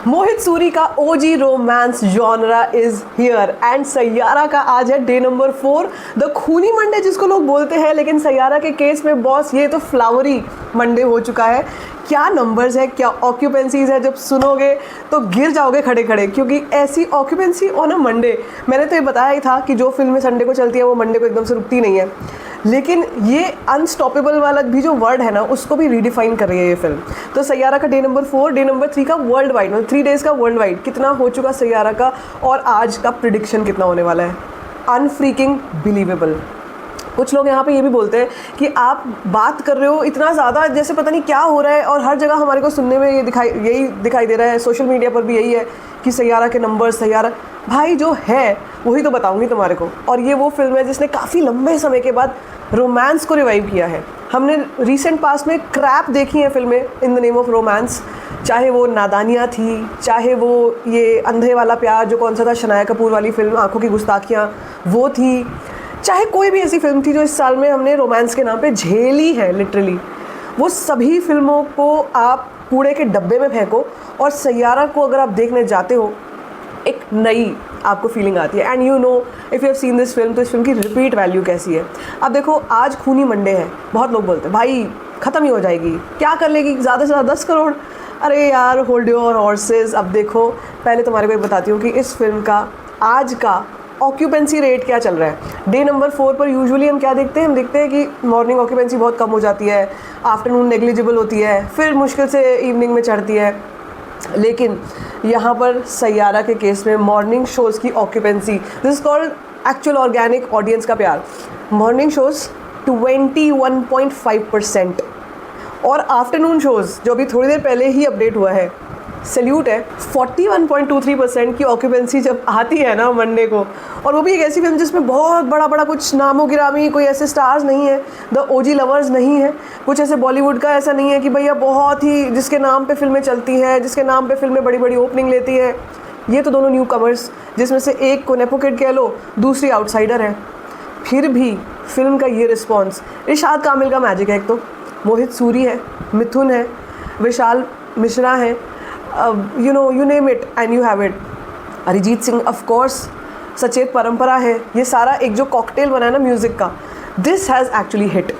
मोहित सूरी का OG romance genre is here and Saiyaara का आज है डे नंबर 4, द खूनी मंडे जिसको लोग बोलते हैं, लेकिन सैयारा के केस में बॉस ये तो फ्लावरी मंडे हो चुका है। क्या नंबर्स है, क्या ऑक्यूपेंसीज है, जब सुनोगे तो गिर जाओगे खड़े खड़े, क्योंकि ऐसी ऑक्यूपेंसी ऑन अ मंडे, मैंने तो ये बताया ही था कि जो फिल्में संडे को चलती है वो मंडे को एकदम से रुकती नहीं है, लेकिन ये अनस्टॉपेबल वाला भी जो वर्ड है ना उसको भी रीडिफाइन कर रही है ये फिल्म। तो सैयारा का डे नंबर 4, डे नंबर 3 का वर्ल्ड वाइड, मतलब 3 डेज़ का वर्ल्ड वाइड कितना हो चुका सैयारा का, और आज का प्रिडिक्शन कितना होने वाला है, अनफ्रीकिंग बिलीवेबल। कुछ लोग यहाँ पे ये भी बोलते हैं कि आप बात कर रहे हो इतना ज़्यादा जैसे पता नहीं क्या हो रहा है, और हर जगह हमारे को सुनने में यही दिखाई दे रहा है, सोशल मीडिया पर भी यही है कि सैयारा के नंबर, सैयारा भाई जो है वही तो बताऊंगी तुम्हारे को। और ये वो फिल्म है जिसने काफ़ी लंबे समय के बाद रोमांस को रिवाइव किया है। हमने रिसेंट पास्ट में क्रैप देखी हैं फिल्में in the name of romance, चाहे वो नादानियाँ थी, चाहे वो ये अंधे वाला प्यार जो कौन सा था, शनाया कपूर वाली फिल्म आंखों की गुस्ताखियाँ वो थी, चाहे कोई भी ऐसी फिल्म थी जो इस साल में हमने रोमांस के नाम पे झेली है लिटरली, वो सभी फिल्मों को आप कूड़े के डब्बे में फेंको और सैयारा को अगर आप देखने जाते हो एक नई आपको फीलिंग आती है। And you know if you have seen this film तो इस फिल्म की रिपीट वैल्यू कैसी है। अब देखो आज खूनी मंडे है, बहुत लोग बोलते हैं भाई ख़त्म ही हो जाएगी, क्या कर लेगी ज़्यादा से ज़्यादा 10 करोड़। अरे यार होल्ड योर हॉर्सेस। अब देखो पहले तुम्हारे को एक बताती हूँ कि इस फिल्म का आज का ऑक्यूपेंसी रेट क्या चल रहा है। डे नंबर 4 पर यूजुअली हम क्या देखते हैं, हम देखते हैं कि मॉर्निंग ऑक्यूपेंसी बहुत कम हो जाती है, आफ्टरनून नेग्लिजिबल होती है, फिर मुश्किल से इवनिंग में चढ़ती है। लेकिन यहाँ पर सैयारा के केस में मॉर्निंग शोज़ की occupancy, this is called actual organic audience का प्यार, मॉर्निंग शोज़ 21.5% और आफ्टरनून शोज़ जो अभी थोड़ी देर पहले ही अपडेट हुआ है, सैल्यूट है, 41.23% की ऑक्यूपेंसी जब आती है ना मंडे को। और वो भी एक ऐसी फिल्म जिसमें बहुत बड़ा कुछ नामो गिरामी, कोई ऐसे स्टार्स नहीं है, द ओजी लवर्स नहीं है, कुछ ऐसे बॉलीवुड का ऐसा नहीं है कि भैया बहुत ही जिसके नाम पे फिल्में चलती हैं, जिसके नाम पे फिल्में बड़ी ओपनिंग लेती है। ये तो दोनों न्यू कमर्स, जिसमें से एक को नेपो किड कह लो, दूसरी आउटसाइडर है। फिर भी फिल्म का ये रिस्पॉन्स, इरशाद कामिल का मैजिक है, एक तो मोहित सूरी है, मिथुन है, विशाल मिश्रा है, you know you name it and you have it, Arijit Singh of course, सचेत परंपरा है, ये सारा एक जो कॉकटेल बना है ना म्यूज़िक का, this has actually hit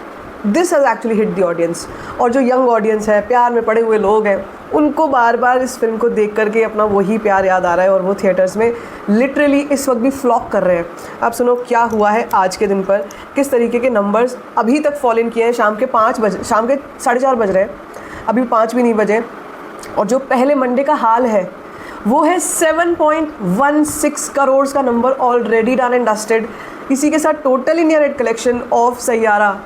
the audience. और जो यंग ऑडियंस है, प्यार में पड़े हुए लोग हैं, उनको बार बार इस फिल्म को देख करके अपना वही प्यार याद आ रहा है, और वो थिएटर्स में लिटरली इस वक्त भी फ्लॉक कर रहे हैं। आप सुनो क्या हुआ है आज के दिन पर, किस तरीके के नंबर्स अभी तक फॉल इन किए हैं। शाम के 4:30 बज रहे हैं, अभी 5 भी नहीं बजे, और जो पहले मंडे का हाल है वो है 7.16 करोड़ का number already done and dusted. इसी के साथ total India net collection of Saiyaara,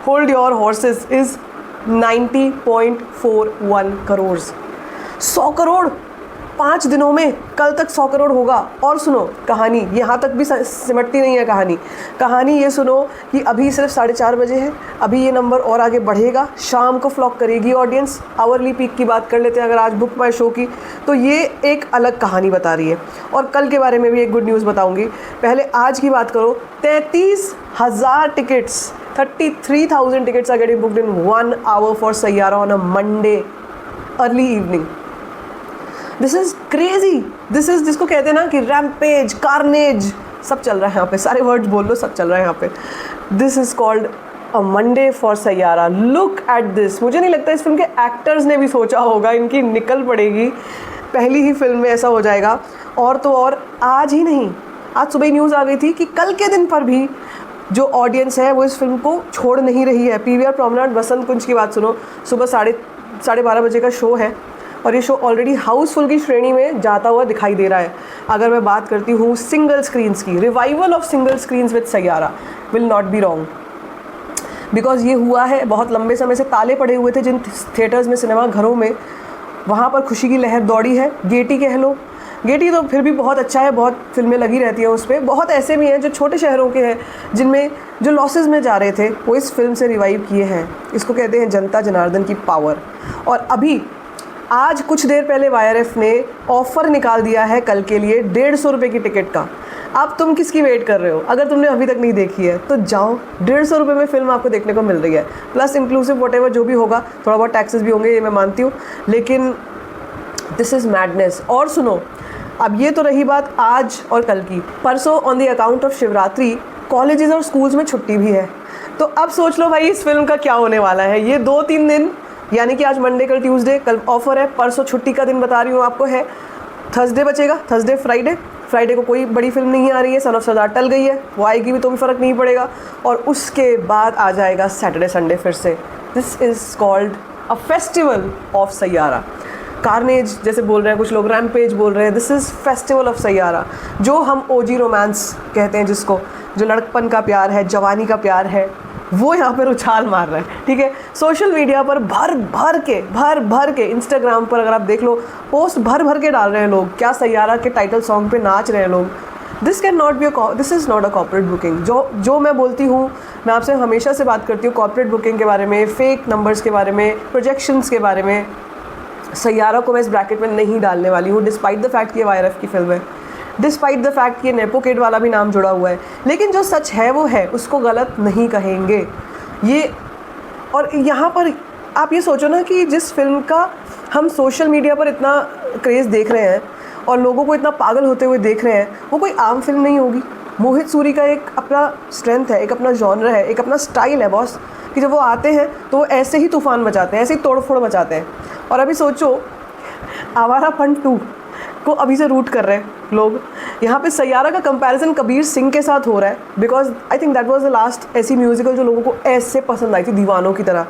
hold your horses, is 90.41 crore. 100 crore 5 दिनों में, कल तक 100 करोड़ होगा। और सुनो कहानी, यहाँ तक भी सिमटती नहीं है कहानी ये सुनो कि अभी सिर्फ 4:30 बजे है, अभी ये नंबर और आगे बढ़ेगा, शाम को फ्लॉक करेगी ऑडियंस। आवर्ली पीक की बात कर लेते हैं अगर आज बुक माई शो की, तो ये एक अलग कहानी बता रही है। और कल के बारे में भी एक गुड न्यूज़ बताऊँगी। पहले आज की बात करो, 33,000 tickets, 33,000 tickets are getting booked in 1 hour for Saiyaara on a Monday early evening. This is crazy, this is जिसको कहते हैं ना कि रैम्पेज, कार्नेज, सब चल रहा है यहाँ पे, सारे वर्ड्स बोल लो, सब चल रहा है यहाँ पे। This is called a Monday for Saiyaara. Look at this. मुझे नहीं लगता इस फिल्म के एक्टर्स ने भी सोचा होगा इनकी निकल पड़ेगी, पहली ही फिल्म में ऐसा हो जाएगा। और तो और आज ही नहीं, आज सुबह न्यूज़ आ गई थी कि कल के दिन पर भी जो ऑडियंस है वो इस फिल्म को छोड़ नहीं रही है। PVR प्रोमेनाड बसंत कुंज की बात सुनो, सुबह 12:30 बजे का शो है, और ये शो ऑलरेडी हाउसफुल की श्रेणी में जाता हुआ दिखाई दे रहा है। अगर मैं बात करती हूँ सिंगल स्क्रीन्स की, revival of single screens with Saiyaara will not be wrong, because ये हुआ है, बहुत लंबे समय से ताले पड़े हुए थे जिन थिएटर्स में, सिनेमा घरों में, वहाँ पर खुशी की लहर दौड़ी है। गेटी कह लो, गेटी तो फिर भी बहुत अच्छा है, बहुत फिल्में लगी रहती हैं उस पर। बहुत ऐसे भी हैं जो छोटे शहरों के हैं जिनमें जो लॉसेस में जा रहे थे वो इस फिल्म से रिवाइव किए हैं। इसको कहते हैं जनता जनार्दन की पावर। और अभी आज कुछ देर पहले YRF ने ऑफ़र निकाल दिया है कल के लिए 150 रुपये की टिकट का। अब तुम किसकी वेट कर रहे हो? अगर तुमने अभी तक नहीं देखी है तो जाओ, 150 रुपये में फ़िल्म आपको देखने को मिल रही है, प्लस इंक्लूसिव वॉटेवर जो भी होगा, थोड़ा बहुत टैक्सेस भी होंगे ये मैं मानती हूँ, लेकिन दिस इज़ मैडनेस। और सुनो, अब ये तो रही बात आज और कल की। परसों on the account of Shivratri colleges और स्कूल्स में छुट्टी भी है। तो अब सोच लो भाई इस फिल्म का क्या होने वाला है। ये 2-3 दिन, यानी कि आज मंडे, कल ट्यूसडे, कल ऑफर है, परसों छुट्टी का दिन बता रही हूँ आपको है, थर्सडे बचेगा, थर्सडे फ्राइडे को कोई बड़ी फिल्म नहीं आ रही है, सन ऑफ सरदार टल गई है, वो आएगी भी तो भी फ़र्क नहीं पड़ेगा। और उसके बाद आ जाएगा सैटरडे संडे फिर से। This is called a festival of Saiyaara. Carnage जैसे बोल रहे हैं कुछ लोग, रैम्पेज बोल रहे हैं, this is festival of Saiyaara, जो हम ओजी रोमांस कहते हैं, जिसको, जो लड़कपन का प्यार है, जवानी का प्यार है, वो यहाँ पर उछाल मार रहा है। ठीक है, सोशल मीडिया पर भर भर के इंस्टाग्राम पर अगर आप देख लो, पोस्ट भर के डाल रहे हैं लोग, क्या सैयारा के टाइटल सॉन्ग पे नाच रहे हैं लोग। This is not a corporate booking. जो मैं बोलती हूँ, मैं आपसे हमेशा से बात करती हूँ कॉर्पोरेट बुकिंग के बारे में, फेक नंबर्स के बारे में, प्रोजेक्शंस के बारे में। सैयारा को मैं इस ब्रैकेट में नहीं डालने वाली हूँ, डिस्पाइट द फैक्ट कि ये वायरफ की फिल्म है, डिस्पाइट द फैक्ट कि ये नेपो किड वाला भी नाम जुड़ा हुआ है। लेकिन जो सच है वो है, उसको गलत नहीं कहेंगे ये। और यहाँ पर आप ये सोचो ना कि जिस फिल्म का हम सोशल मीडिया पर इतना क्रेज़ देख रहे हैं और लोगों को इतना पागल होते हुए देख रहे हैं, वो कोई आम फिल्म नहीं होगी। मोहित सूरी का एक अपना स्ट्रेंथ है, एक अपना जॉनर है, एक अपना स्टाइल है बॉस, कि जब वो आते हैं तो वो ऐसे ही तूफ़ान मचाते हैं, ऐसे ही तोड़-फोड़ मचाते हैं। और अभी सोचो, आवारापन 2 को अभी से रूट कर रहे हैं लोग। यहाँ पे सैयारा का कंपैरिजन कबीर सिंह के साथ हो रहा है, because I think that was the last ऐसी म्यूज़िकल जो लोगों को ऐसे पसंद आई थी, दीवानों की तरह।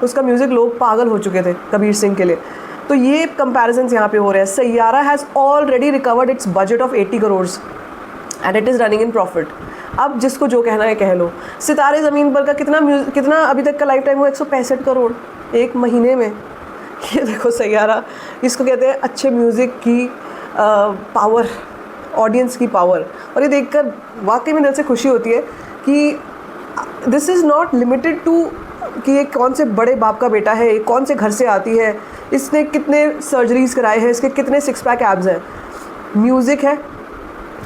उसका म्यूज़िक लोग पागल हो चुके थे कबीर सिंह के लिए। तो ये कंपैरिजन्स यहाँ पे हो रहे हैं। Saiyaara has already recovered it's budget of 80 crore and it is running in profit. अब जिसको जो कहना है कह लो। सितारे ज़मीन पर का कितना अभी तक का लाइफ टाइम हुआ, 165 करोड़ एक महीने में। ये देखो सैयारा, इसको कहते हैं अच्छे म्यूज़िक की पावर, ऑडियंस की पावर। और ये देखकर वाकई में दिल से खुशी होती है कि this is not limited to कि ये कौन से बड़े बाप का बेटा है, कौन से घर से आती है, इसने कितने सर्जरीज़ कराए हैं, इसके कितने 6 पैक एब्स हैं। म्यूज़िक है,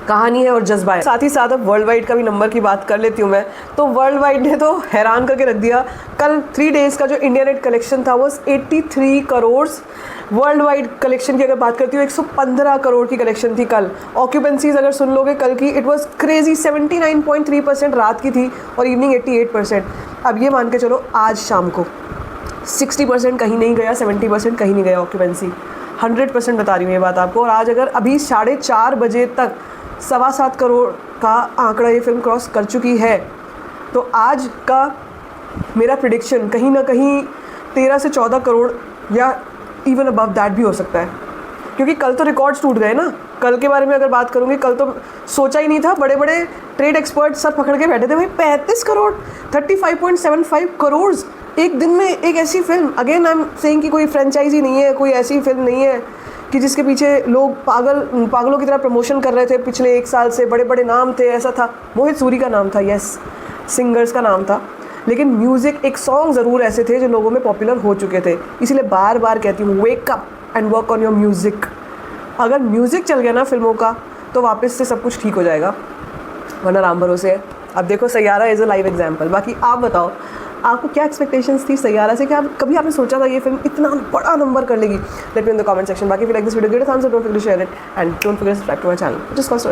कहानी है और जज्बा है। साथ ही साथ अब वर्ल्ड वाइड का भी नंबर की बात कर लेती हूँ मैं। तो वर्ल्ड वाइड ने तो हैरान करके रख दिया। कल 3 डेज़ का जो इंडिया नेट कलेक्शन था वो 83 करोड़। वर्ल्ड वाइड कलेक्शन की अगर बात करती हूँ 115 करोड़ की कलेक्शन थी कल। ऑक्यूपेंसीज अगर सुन लोगे कल की, इट वाज क्रेजी, 79.3% रात की थी और इवनिंग 88%। अब ये मान के चलो आज शाम को 60% कहीं नहीं गया, 70% कहीं नहीं गया ऑक्यूपेंसी। 100% बता रही हूँ ये बात आपको। और आज अगर अभी 4:30 बजे तक 7.25 करोड़ का आंकड़ा ये फिल्म क्रॉस कर चुकी है, तो आज का मेरा प्रिडिक्शन कहीं ना कहीं 13 से 14 करोड़ या इवन अबव दैट भी हो सकता है। क्योंकि कल तो रिकॉर्ड्स टूट गए ना। कल के बारे में अगर बात करूँगी, कल तो सोचा ही नहीं था, बड़े बड़े ट्रेड एक्सपर्ट सब पकड़ के बैठे थे भाई 35 करोड़, 35.75 करोड़ एक दिन में एक ऐसी film. Again I am saying कि कोई फ्रेंचाइजी नहीं है, कोई ऐसी फिल्म नहीं है कि जिसके पीछे लोग पागलों की तरह प्रमोशन कर रहे थे पिछले 1 साल से। बड़े बड़े नाम थे, ऐसा था, मोहित सूरी का नाम था, यस, सिंगर्स का नाम था, लेकिन म्यूज़िक, एक सॉन्ग ज़रूर ऐसे थे जो लोगों में पॉपुलर हो चुके थे। इसीलिए बार बार कहती हूँ, wake up and work on your music. अगर म्यूज़िक चल गया ना फिल्मों का, तो वापस से सब कुछ ठीक हो जाएगा, वरना राम भरोसे है। अब देखो Saiyaara is a live example. बाकी आप बताओ, आपको क्या एक्सपेक्टेशंस थी सैयारा से? क्या कभी आपने सोचा था ये फिल्म इतना बड़ा नंबर कर लेगी? Let me in the comment section. बाकी if you like this video, give it a thumbs up, don't forget to share it and don't forget to subscribe to my channel. Just cost